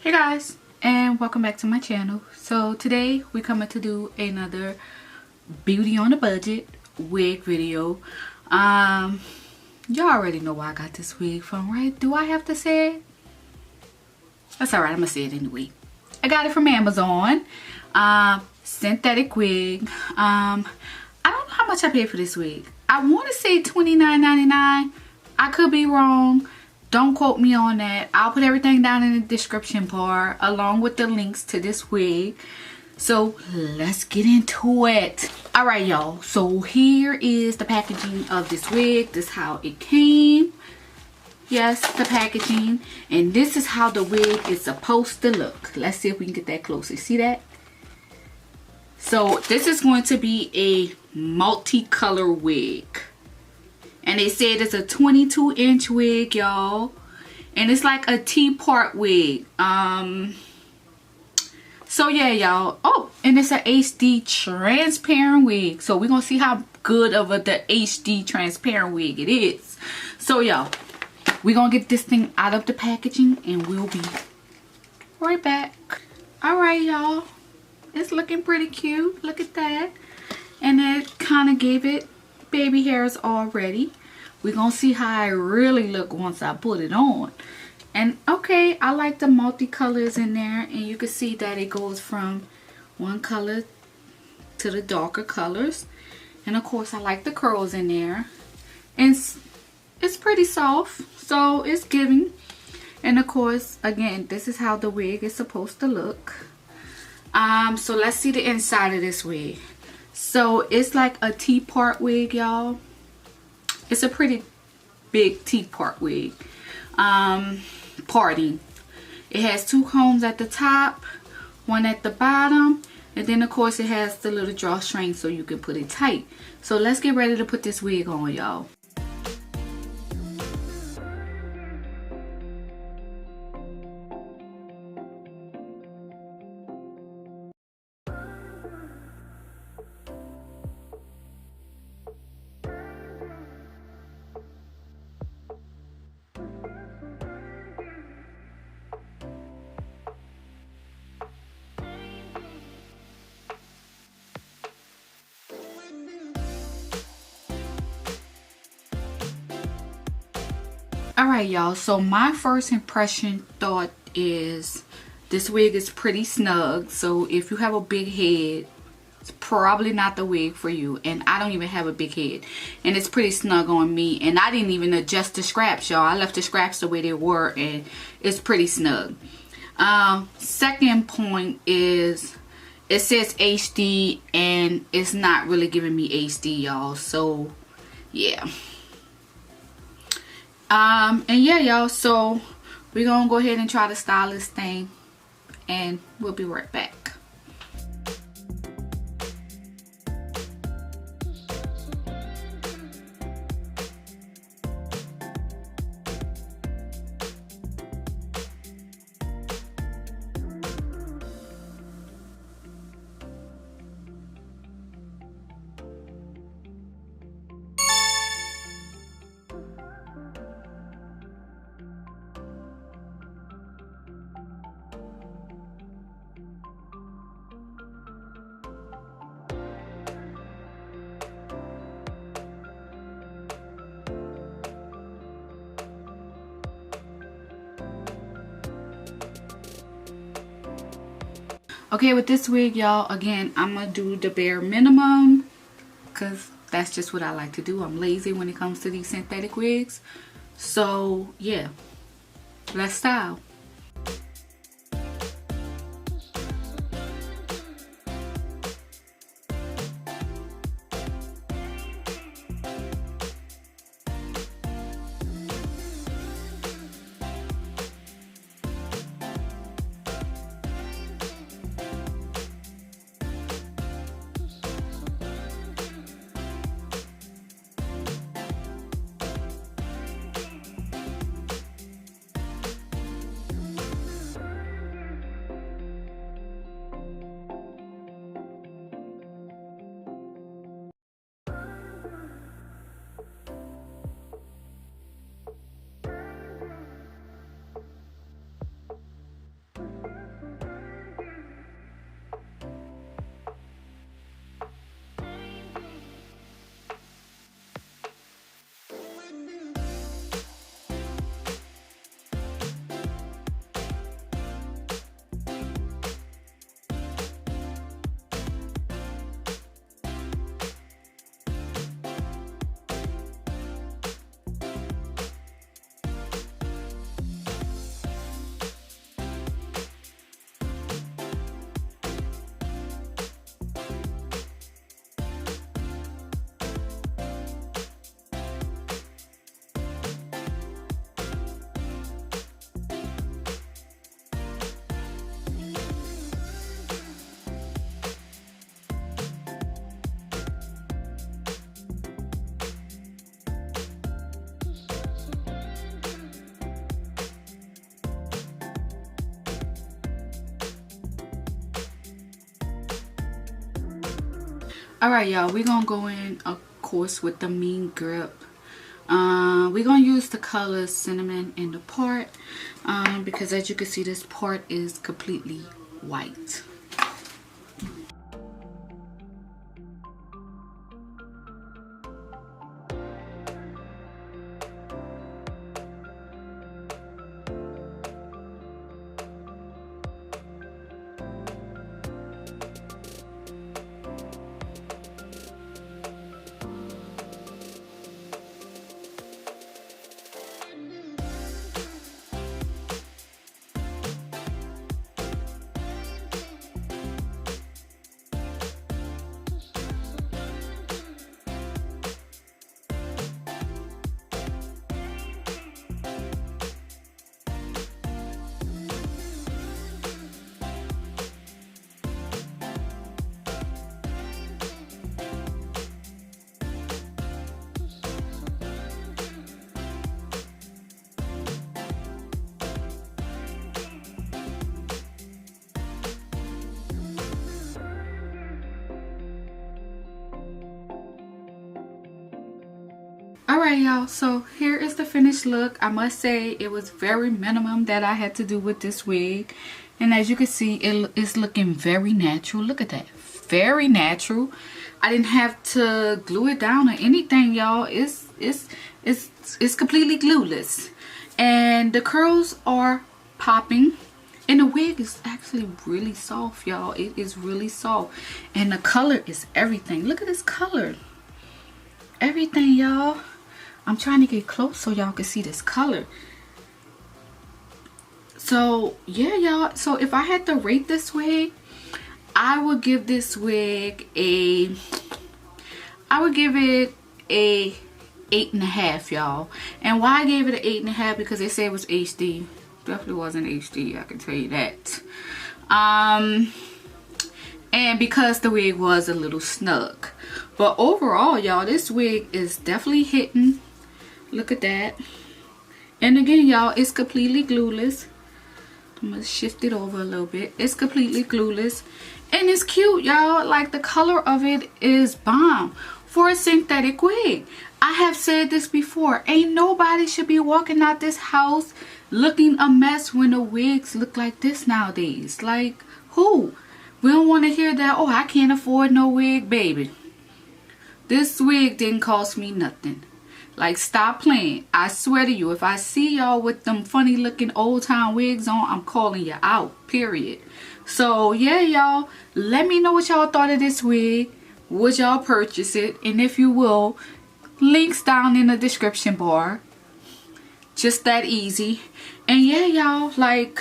Hey guys, and welcome back to my channel. So today we're coming to do another beauty on a budget wig video. Y'all already know where I got this wig from, right? Do I have to say it? That's alright, I'm gonna say it anyway. I got it from Amazon. Synthetic wig. I don't know how much I paid for this wig. I want to say $29.99. I could be wrong. Don't quote me on that. I'll put everything down in the description bar along with the links to this wig. So let's get into it. Alright y'all, so here is the packaging of this wig. This is how it came. Yes, the packaging. And this is how the wig is supposed to look. Let's see if we can get that closer. See that? So this is going to be a multicolor wig. And they said it's a 22-inch wig, y'all. And it's like a T-part wig. So yeah, y'all. Oh, and it's an HD transparent wig. So we're going to see how good of the HD transparent wig it is. So y'all, we're going to get this thing out of the packaging and we'll be right back. Alright, y'all. It's looking pretty cute. Look at that. And it kind of gave it baby hairs already. We're gonna see how I really look once I put it on. And okay, I like the multicolors in there, and you can see that it goes from one color to the darker colors. And of course I like the curls in there, and it's pretty soft, so it's giving. And of course, again, this is how the wig is supposed to look. So let's see the inside of this wig. So it's like a T-part wig, y'all. It's a pretty big T-part wig. Parting. It has two combs at the top, one at the bottom, and then of course it has the little drawstring so you can put it tight. So let's get ready to put this wig on, y'all. Alright y'all, so my first impression thought is this wig is pretty snug. So if you have a big head, it's probably not the wig for you. And I don't even have a big head, and it's pretty snug on me. And I didn't even adjust the scraps, y'all. I left the scraps the way they were, and it's pretty snug. Second point is it says HD, and it's not really giving me HD, y'all. So yeah. And yeah, y'all, so we're gonna go ahead and try to style this thing, and we'll be right back. Okay, with this wig, y'all, again, I'm gonna do the bare minimum because that's just what I like to do. I'm lazy when it comes to these synthetic wigs. So yeah, let's style. Alright, y'all, we're gonna go in, of course, with the mean grip. We're gonna use the color cinnamon in the part, because as you can see, this part is completely white. Alright, y'all, so here is the finished look. I must say it was very minimum that I had to do with this wig, and as you can see, it is looking very natural. Look at that, very natural. I didn't have to glue it down or anything, y'all. It's completely glueless, and the curls are popping, and the wig is actually really soft, y'all. It is really soft, and the color is everything. Look at this color, everything, y'all. I'm trying to get close so y'all can see this color. So yeah, y'all, so if I had to rate this wig, I would give this wig a, I would give it a 8.5, y'all. And why I gave it an 8.5, because they said it was HD. Definitely wasn't HD, I can tell you that. And because the wig was a little snug. But overall, y'all, this wig is definitely hitting. Look at that. And again, y'all, it's completely glueless. I'm gonna shift it over a little bit. It's completely glueless, and it's cute, y'all. Like, the color of it is bomb for a synthetic wig. I have said this before, ain't nobody should be walking out this house looking a mess when the wigs look like this nowadays. Like, who? We don't want to hear that, oh, I can't afford no wig, baby. This wig didn't cost me nothing. Like, stop playing. I swear to you, if I see y'all with them funny looking old time wigs on, I'm calling you out, period. So yeah, y'all, let me know what y'all thought of this wig. Would y'all purchase it? And if you will, links down in the description bar. Just that easy. And yeah, y'all, like,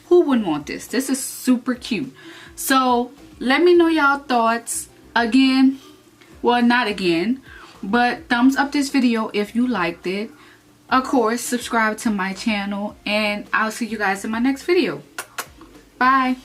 who wouldn't want this? This is super cute. So let me know y'all thoughts. Again, well, not again, but thumbs up this video if you liked it. Of course, subscribe to my channel, and I'll see you guys in my next video. Bye.